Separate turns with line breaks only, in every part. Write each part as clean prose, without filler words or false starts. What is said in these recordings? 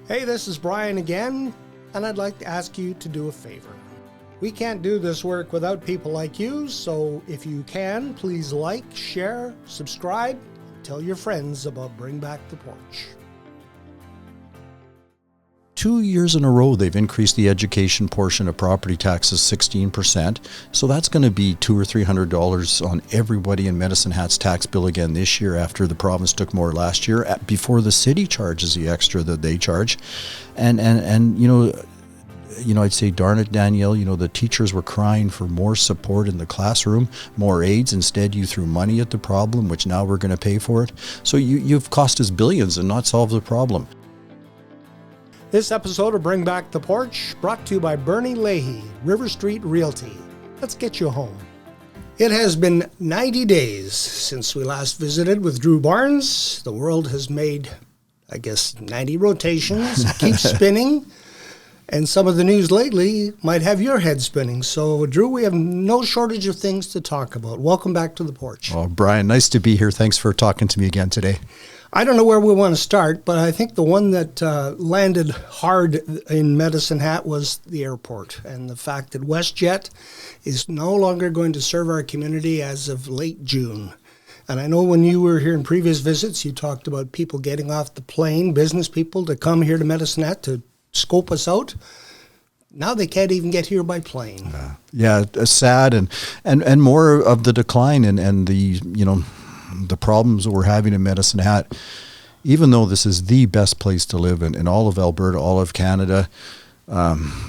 Hey, this is Brian again, and I'd like to ask you to do a favor. We can't do this work without people like you, so if you can, please like, share, subscribe, tell your friends about Bring Back the Porch.
2 years in a row, they've increased the education portion of property taxes 16%. So that's going to be $200 or $300 on everybody in Medicine Hat's tax bill again this year after the province took more last year, before the city charges the extra that they charge. And I'd say, darn it, Danielle, the teachers were crying for more support in the classroom, more aides. Instead, you threw money at the problem, which now we're going to pay for it. So you've cost us billions and not solved the problem.
This episode of Bring Back the Porch, brought to you by Bernie Leahy, River Street Realty. Let's get you home. It has been 90 days since we last visited with Drew Barnes. The world has made, 90 rotations. It keeps spinning. And some of the news lately might have your head spinning. So, Drew, we have no shortage of things to talk about. Welcome back to the porch.
Oh, Brian, nice to be here. Thanks for talking to me again today.
I don't know where we want to start, but I think the one that landed hard in Medicine Hat was the airport and the fact that WestJet is no longer going to serve our community as of late June. And I know when you were here in previous visits, you talked about people getting off the plane, business people to come here to Medicine Hat to scope us out. Now they can't even get here by plane.
Yeah, sad and more of the decline and the, the problems that we're having in Medicine Hat. Even though this is the best place to live in all of Alberta, all of Canada,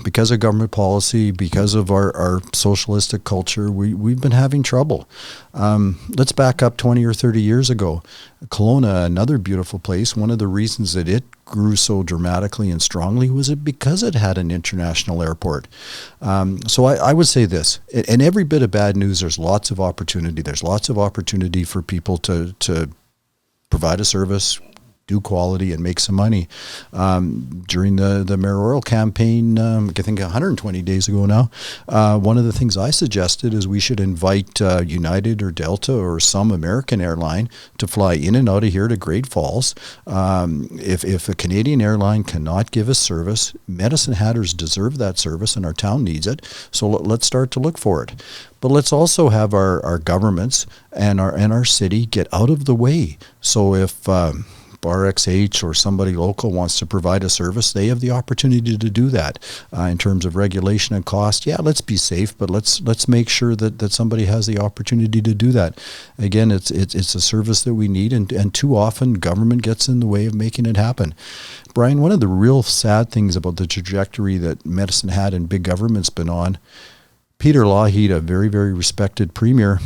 because of government policy, because of our socialistic culture, we've been having trouble. Let's back up 20 or 30 years ago. Kelowna, another beautiful place, one of the reasons that it grew so dramatically and strongly was it because it had an international airport. So I would say this, in every bit of bad news, there's lots of opportunity. There's lots of opportunity for people to provide a service, do quality, and make some money. During the mayoral campaign, I think 120 days ago now, one of the things I suggested is we should invite United or Delta or some American airline to fly in and out of here to Great Falls. If a Canadian airline cannot give us service, Medicine Hatters deserve that service and our town needs it. So let's start to look for it. But let's also have our governments and our city get out of the way. So if RXH or somebody local wants to provide a service, they have the opportunity to do that. In terms of regulation and cost, let's be safe, but let's make sure that somebody has the opportunity to do that. Again, it's a service that we need, and too often government gets in the way of making it happen. Brian, one of the real sad things about the trajectory that Medicine Hat and big government's been on, Peter Lougheed, a very, very respected premier,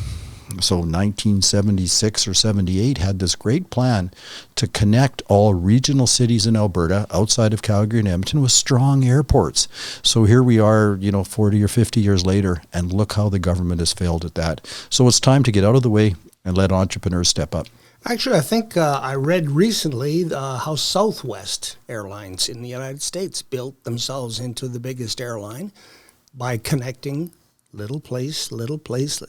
so 1976 or 78, had this great plan to connect all regional cities in Alberta outside of Calgary and Edmonton with strong airports. So here we are, 40 or 50 years later, and look how the government has failed at that. So it's time to get out of the way and let entrepreneurs step up.
Actually, I think I read recently how Southwest Airlines in the United States built themselves into the biggest airline by connecting little place.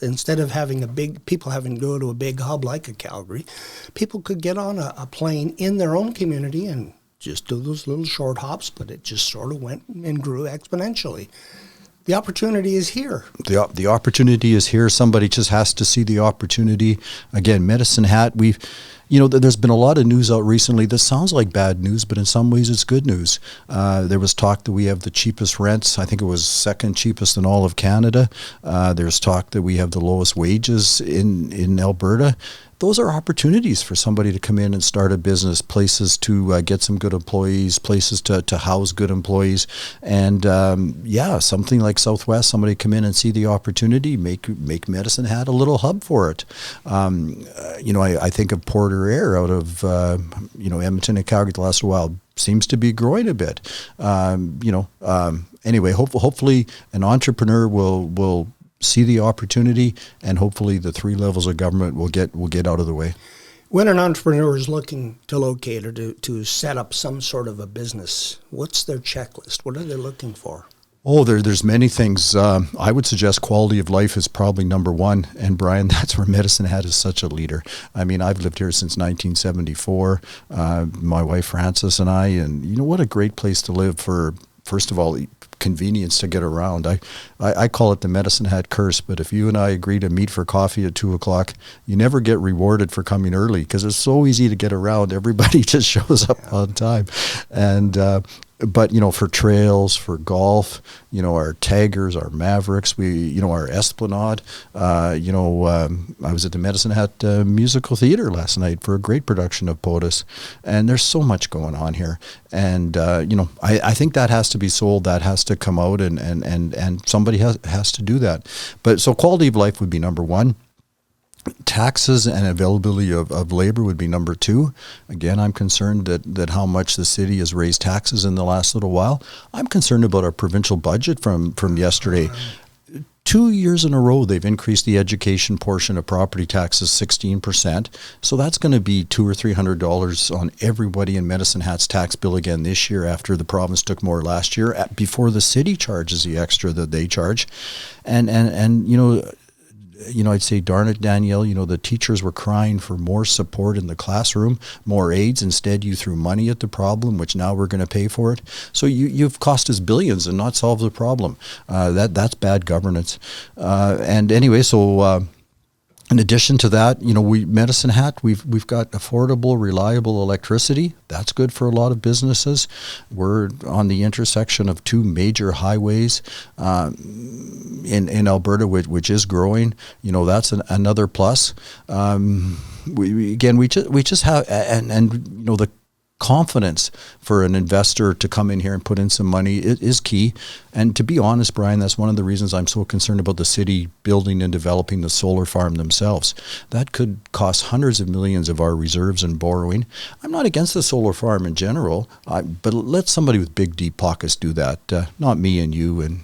Instead of having people having to go to a big hub like a Calgary, people could get on a plane in their own community and just do those little short hops, but it just sort of went and grew exponentially. The opportunity is here.
The opportunity is here. Somebody just has to see the opportunity. Again, Medicine Hat, there's been a lot of news out recently that sounds like bad news, but in some ways it's good news. There was talk that we have the cheapest rents. I think it was second cheapest in all of Canada. There's talk that we have the lowest wages in Alberta. Those are opportunities for somebody to come in and start a business, places to get some good employees, places to house good employees. And something like Southwest, somebody come in and see the opportunity, make Medicine Hat a little hub for it. I think of Porter Air out of, Edmonton and Calgary the last while seems to be growing a bit. Anyway, hopefully an entrepreneur will see the opportunity, and hopefully the three levels of government will get out of the way.
When an entrepreneur is looking to locate or to set up some sort of a business, what's their checklist? What are they looking for?
Oh, there's many things. I would suggest quality of life is probably number one. And Brian, that's where Medicine Hat is such a leader. I mean, I've lived here since 1974. My wife Frances and I, and you know what a great place to live for. First of all, convenience to get around. I call it the Medicine Hat curse, but if you and I agree to meet for coffee at 2:00, you never get rewarded for coming early because it's so easy to get around. Everybody just shows up on time. And but, you know, for trails, for golf, you know, our Tigers, our Mavericks, our Esplanade, I was at the Medicine Hat Musical Theater last night for a great production of POTUS, and there's so much going on here. And, I think that has to be sold, that has to come out, and somebody has to do that. But so quality of life would be number one. Taxes and availability of labor would be number two. Again, I'm concerned that how much the city has raised taxes in the last little while. I'm concerned about our provincial budget from yesterday. 2 years in a row, they've increased the education portion of property taxes 16%. So that's going to be $200 or $300 on everybody in Medicine Hat's tax bill again this year after the province took more last year, before the city charges the extra that they charge. And I'd say, darn it, Danielle, the teachers were crying for more support in the classroom, more aides. Instead, you threw money at the problem, which now we're going to pay for it. So you've cost us billions and not solved the problem. That's bad governance. In addition to that, Medicine Hat, we've got affordable, reliable electricity. That's good for a lot of businesses. We're on the intersection of two major highways in Alberta, which is growing. That's another plus. We just have, the confidence for an investor to come in here and put in some money is key. And to be honest, Brian, that's one of the reasons I'm so concerned about the city building and developing the solar farm themselves. That could cost hundreds of millions of our reserves and borrowing. I'm not against the solar farm in general, but let somebody with big, deep pockets do that, not me and you and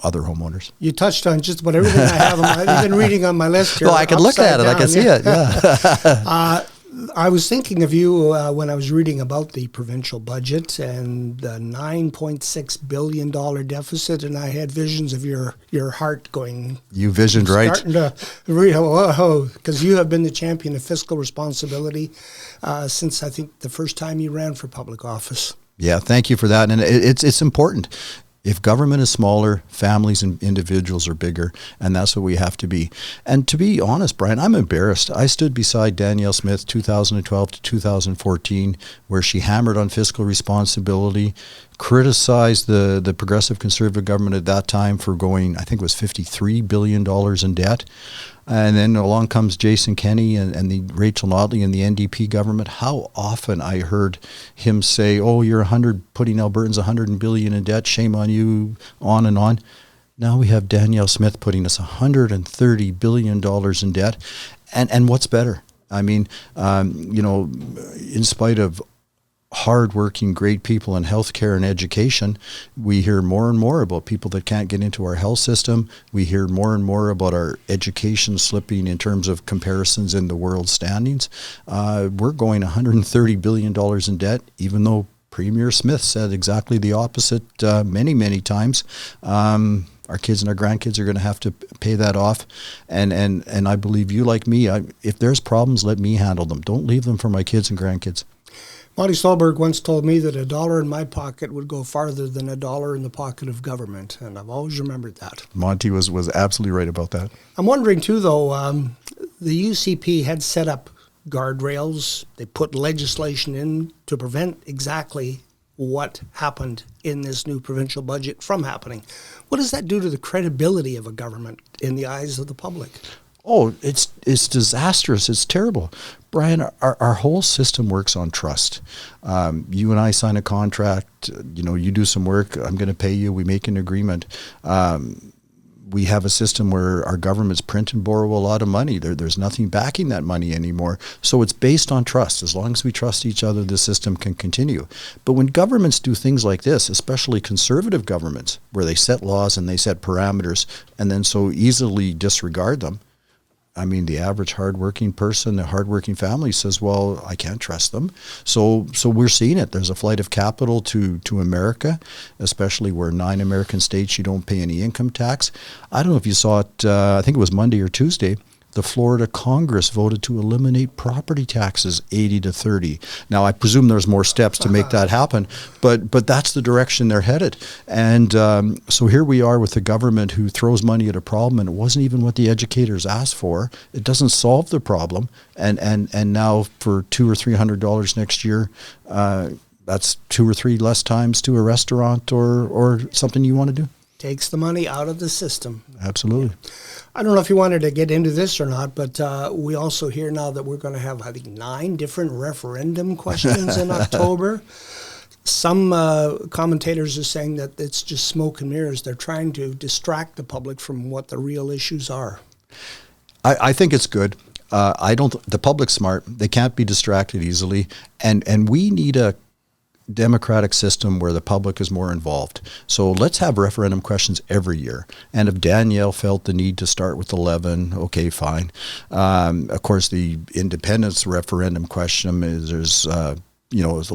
other homeowners.
You touched on just about everything I have. I've been reading on my list here.
Well, I can look at it. I can see it. Yeah.
I was thinking of you when I was reading about the provincial budget and the $9.6 billion deficit, and I had visions of your heart going.
You visioned right.
Starting to read, because you have been the champion of fiscal responsibility since I think the first time you ran for public office.
Yeah, thank you for that. And it's important. If government is smaller, families and individuals are bigger, and that's what we have to be. And to be honest, Brian, I'm embarrassed. I stood beside Danielle Smith 2012 to 2014, where she hammered on fiscal responsibility, criticized the progressive conservative government at that time for going, I think it was $53 billion in debt. And then along comes Jason Kenney and the Rachel Notley and the NDP government. How often I heard him say, "Oh, you're putting Albertans $100 billion in debt. Shame on you," on and on. Now we have Danielle Smith putting us $130 billion in debt. And what's better? I mean, in spite of hardworking, great people in healthcare and education, we hear more and more about people that can't get into our health system. We hear more and more about our education slipping in terms of comparisons in the world standings. We're going $130 billion in debt, even though Premier Smith said exactly the opposite many, many times. Our kids and our grandkids are going to have to pay that off. And I believe you, like me, if there's problems, let me handle them. Don't leave them for my kids and grandkids.
Monty Stolberg once told me that $1 in my pocket would go farther than $1 in the pocket of government, and I've always remembered that.
Monty was absolutely right about that.
I'm wondering, too, though, the UCP had set up guardrails. They put legislation in to prevent exactly what happened in this new provincial budget from happening. What does that do to the credibility of a government in the eyes of the public?
Oh, it's disastrous. It's terrible. Brian, our whole system works on trust. You and I sign a contract, you do some work, I'm going to pay you, we make an agreement. We have a system where our governments print and borrow a lot of money. There's nothing backing that money anymore. So it's based on trust. As long as we trust each other, the system can continue. But when governments do things like this, especially conservative governments, where they set laws and they set parameters and then so easily disregard them, I mean, the average hardworking person, the hardworking family says, well, I can't trust them. So we're seeing it. There's a flight of capital to America, especially where 9 American states you don't pay any income tax. I don't know if you saw it, I think it was Monday or Tuesday. The Florida Congress voted to eliminate property taxes 80-30. Now, I presume there's more steps to make that happen, but that's the direction they're headed. And so here we are with a government who throws money at a problem, and it wasn't even what the educators asked for. It doesn't solve the problem. And now for $200 or $300 next year, that's 2 or 3 less times to a restaurant or something you want to do.
Takes the money out of the system.
Absolutely.
Yeah. I don't know if you wanted to get into this or not, but we also hear now that we're going to have, I think, 9 different referendum questions in October. Some commentators are saying that it's just smoke and mirrors. They're trying to distract the public from what the real issues are.
I think it's good. The public's smart. They can't be distracted easily. And we need a democratic system where the public is more involved. So let's have referendum questions every year. And if Danielle felt the need to start with 11, okay, fine. Of course, the independence referendum question is there's a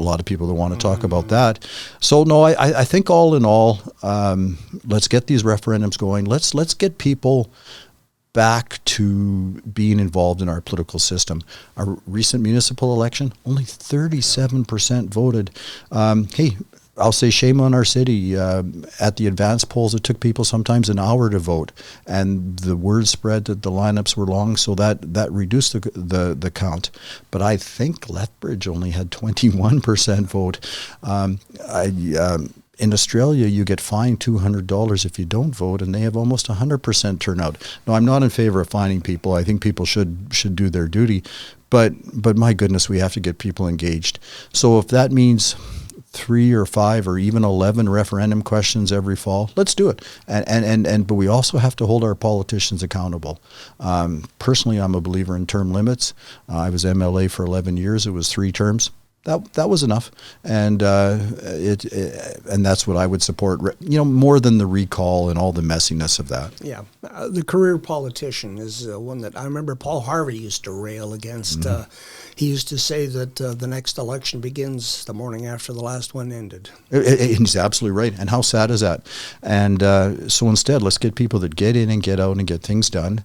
lot of people that want to talk about that. So no, I think all in all, let's get these referendums going. Let's get people back to being involved in our political system. Our recent municipal election, only 37% voted. Hey, I'll say shame on our city. At the advanced polls, it took people sometimes an hour to vote, and the word spread that the lineups were long, so that reduced the count. But I think Lethbridge only had 21% vote. In Australia, you get fined $200 if you don't vote, and they have almost 100% turnout. Now, I'm not in favor of fining people. I think people should do their duty, but my goodness, we have to get people engaged. So if that means 3 or 5 or even 11 referendum questions every fall, let's do it. But we also have to hold our politicians accountable. Personally, I'm a believer in term limits. I was MLA for 11 years. It was 3 terms. That was enough, and and that's what I would support. More than the recall and all the messiness of that.
Yeah, the career politician is one that I remember Paul Harvey used to rail against. He used to say that the next election begins the morning after the last one ended.
He's absolutely right, and how sad is that? And so instead, let's get people that get in and get out and get things done.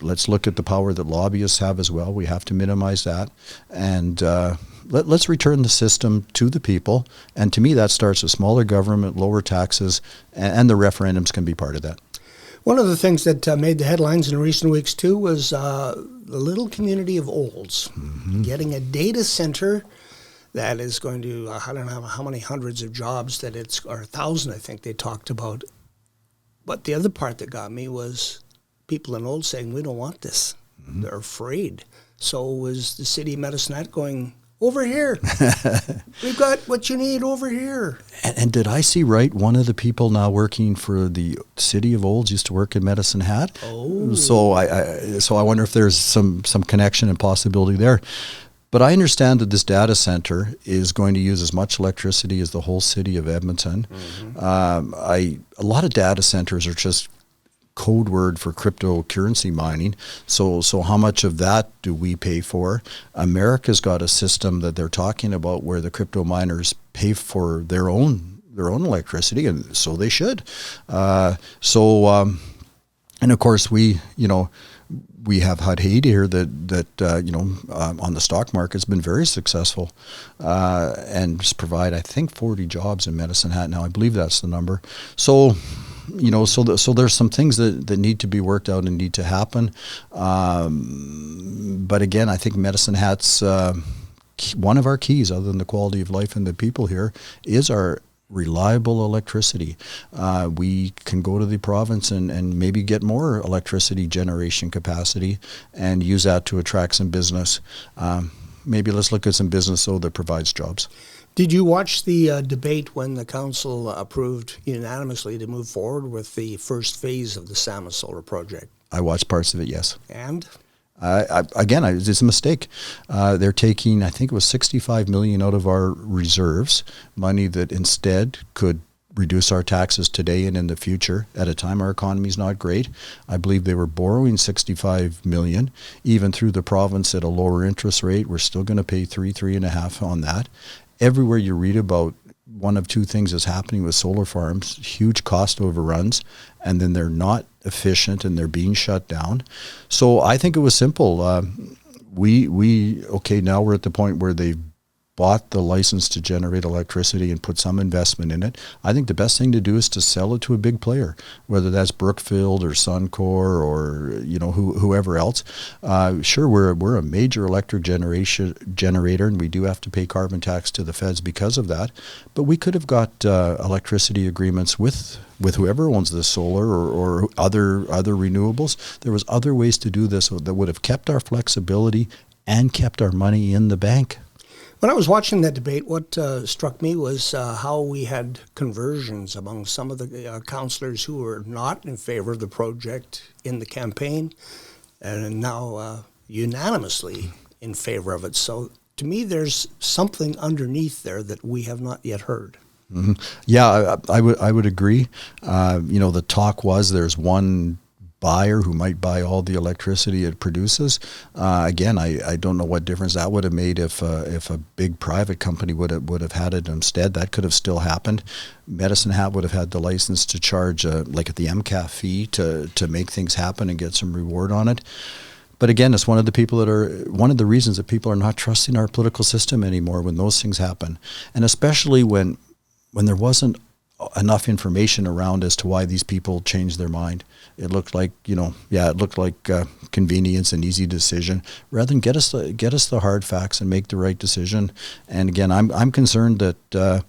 Let's look at the power that lobbyists have as well. We have to minimize that, and let's return the system to the people. And to me, that starts with smaller government, lower taxes, and the referendums can be part of that.
One of the things that made the headlines in recent weeks, too, was the little community of Olds getting a data center that is going to, I don't know how many hundreds of jobs that it's, or 1,000, I think they talked about. But the other part that got me was people in Olds saying, we don't want this. They're afraid. So was the city of Medicinet going, over here. We've got what you need over here.
And did I see right? One of the people now working for the city of Olds used to work in Medicine Hat.
Oh.
So I wonder if there's some connection and possibility there. But I understand that this data center is going to use as much electricity as the whole city of Edmonton. A lot of data centers are just code word for cryptocurrency mining. So how much of that do we pay for? America's got a system that they're talking about where the crypto miners pay for their own electricity, and so they should. And of course we have had Haiti here that on the stock market has been very successful and just provide, I think, 40 jobs in Medicine Hat now. I believe that's the number. So there's some things that need to be worked out and need to happen. But again, I think Medicine Hat's one of our keys, other than the quality of life and the people here, is our reliable electricity. We can go to the province and maybe get more electricity generation capacity and use that to attract some business. Maybe let's look at some business, though, that provides jobs.
Did you watch the debate when the council approved unanimously to move forward with the first phase of the Sama Solar project?
I watched parts of it, yes.
And?
It's a mistake. They're taking, I think it was $65 million out of our reserves, money that instead reduce our taxes today and in the future at a time our economy is not great. I believe they were borrowing $65 million, even through the province at a lower interest rate. We're still going to pay 3.5 on that. Everywhere you read about, one of two things is happening with solar farms: huge cost overruns, and then they're not efficient and they're being shut down. So I think it was simple. Now we're at the point where they've bought the license to generate electricity and put some investment in it. I think the best thing to do is to sell it to a big player, whether that's Brookfield or Suncor or whoever else. Sure, we're a major electric generator, and we do have to pay carbon tax to the feds because of that. But we could have got electricity agreements with whoever owns the solar or other renewables. There was other ways to do this that would have kept our flexibility and kept our money in the bank.
When I was watching that debate, what struck me was how we had conversions among some of the councillors who were not in favor of the project in the campaign, and now unanimously in favor of it. So to me, there's something underneath there that we have not yet heard.
Mm-hmm. Yeah, I would agree. The talk was there's one buyer who might buy all the electricity it produces. Again, I don't know what difference that would have made if a big private company would have had it instead. That could have still happened. Medicine Hat would have had the license to charge like at the MCAF fee to make things happen and get some reward on it. But again, it's one of the reasons that people are not trusting our political system anymore when those things happen, and especially when there wasn't enough information around as to why these people changed their mind. It looked like, convenience and easy decision, rather than get us the hard facts and make the right decision. And again, I'm concerned that the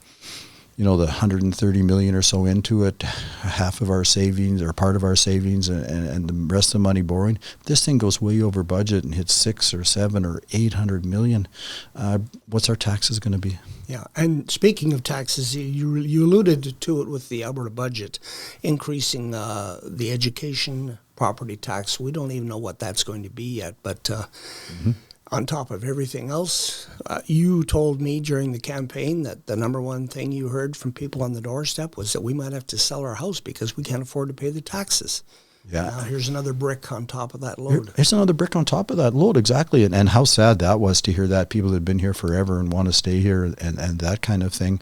130 million or so into it, half of our savings or part of our savings and the rest of the money borrowing, this thing goes way over budget and hits 6 or 7 or 800 million. What's our taxes going to be?
Yeah, and speaking of taxes, you alluded to it with the Alberta budget, increasing the education property tax. We don't even know what that's going to be yet, but on top of everything else, you told me during the campaign that the number one thing you heard from people on the doorstep was that we might have to sell our house because we can't afford to pay the taxes. Yeah. Now here's another brick on top of that load.
Here's another brick on top of that load, exactly. And how sad that was to hear that. People that have been here forever and want to stay here and that kind of thing.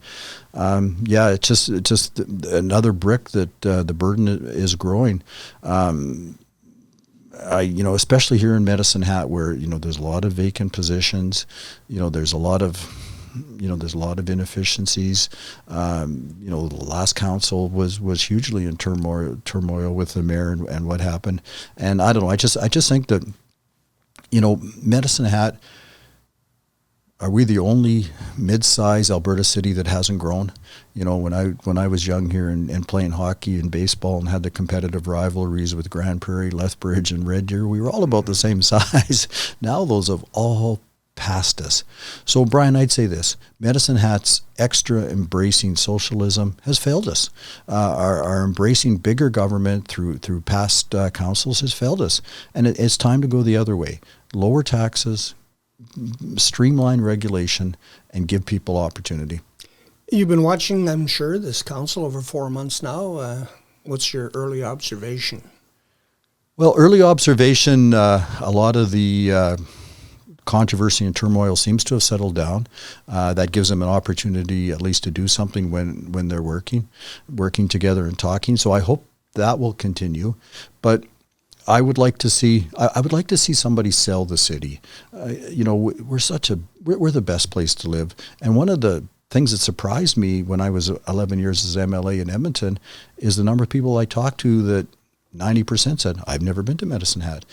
It's just another brick that the burden is growing. Especially here in Medicine Hat, where there's a lot of vacant positions, there's a lot of inefficiencies. The last council was hugely in turmoil with the mayor and what happened. And I don't know. I just think that Medicine Hat. Are we the only mid-size Alberta city that hasn't grown? When I was young here and playing hockey and baseball and had the competitive rivalries with Grand Prairie, Lethbridge, and Red Deer, we were all about the same size. Now those have all passed us. So, Brian, I'd say this: Medicine Hat's extra embracing socialism has failed us. Our embracing bigger government through past councils has failed us, and it's time to go the other way: lower taxes, streamline regulation, and give people opportunity.
You've been watching, I'm sure, this council over 4 months now. What's your early observation?
Well, early observation, a lot of the controversy and turmoil seems to have settled down. That gives them an opportunity at least to do something when they're working together and talking. So I hope that will continue. But I would like to see somebody sell the city. We're the best place to live. And one of the things that surprised me when I was 11 years as MLA in Edmonton is the number of people I talked to that 90% said, I've never been to Medicine Hat.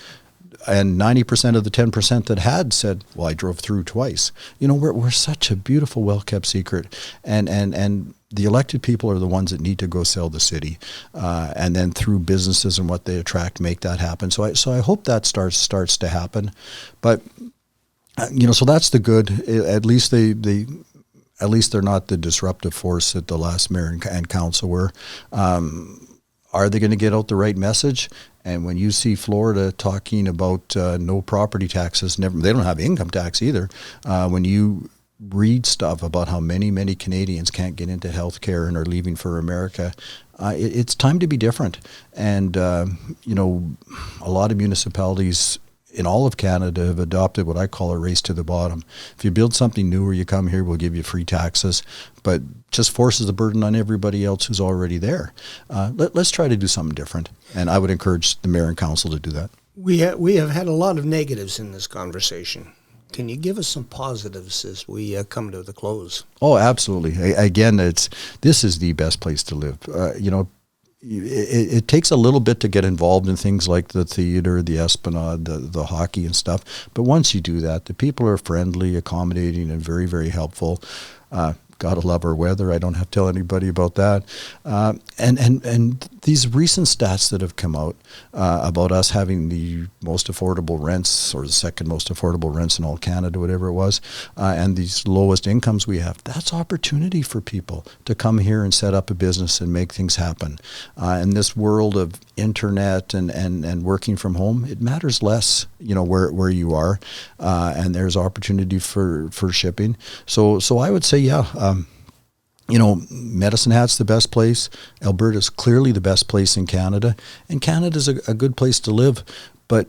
And 90% of the 10% that had said, well, I drove through twice. We're such a beautiful, well-kept secret. And the elected people are the ones that need to go sell the city. And then through businesses and what they attract, make that happen. So I hope that starts to happen. But, so that's the good. At least they're not the disruptive force that the last mayor and council were. Are they going to get out the right message? And when you see Florida talking about no property taxes, they don't have income tax either. When you read stuff about how many Canadians can't get into healthcare and are leaving for America, it's time to be different. And, you know, a lot of municipalities in all of Canada have adopted what I call a race to the bottom. If you build something new or you come here, we'll give you free taxes, but just forces the burden on everybody else who's already there. Let's try to do something different. And I would encourage the mayor and council to do that. We
have had a lot of negatives in this conversation. Can you give us some positives as we come to the close?
Oh, absolutely. Again, this is the best place to live. You know, it takes a little bit to get involved in things like the theater, the Esplanade, the hockey and stuff. But once you do that, the people are friendly, accommodating, and very, very helpful. Gotta love our weather. I don't have to tell anybody about that. And these recent stats that have come out about us having the most affordable rents, or the second most affordable rents in all Canada, whatever it was, and these lowest incomes we have, that's opportunity for people to come here and set up a business and make things happen. In this world of internet and working from home, it matters less, you know, where you are, and there's opportunity for shipping. So I would say, you know, Medicine Hat's the best place. Alberta's clearly the best place in Canada, and Canada's a good place to live. But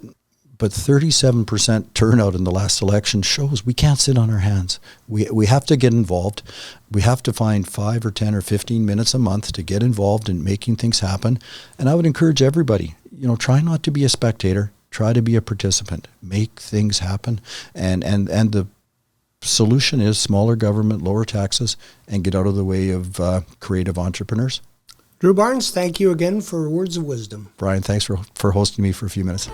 37% turnout in the last election shows we can't sit on our hands. We have to get involved. We have to find 5 or 10 or 15 minutes a month to get involved in making things happen. And I would encourage everybody, you know, try not to be a spectator. Try to be a participant. Make things happen. And the solution is smaller government, lower taxes, and get out of the way of creative entrepreneurs.
Drew Barnes, thank you again for words of wisdom.
Brian, thanks for hosting me for a few minutes.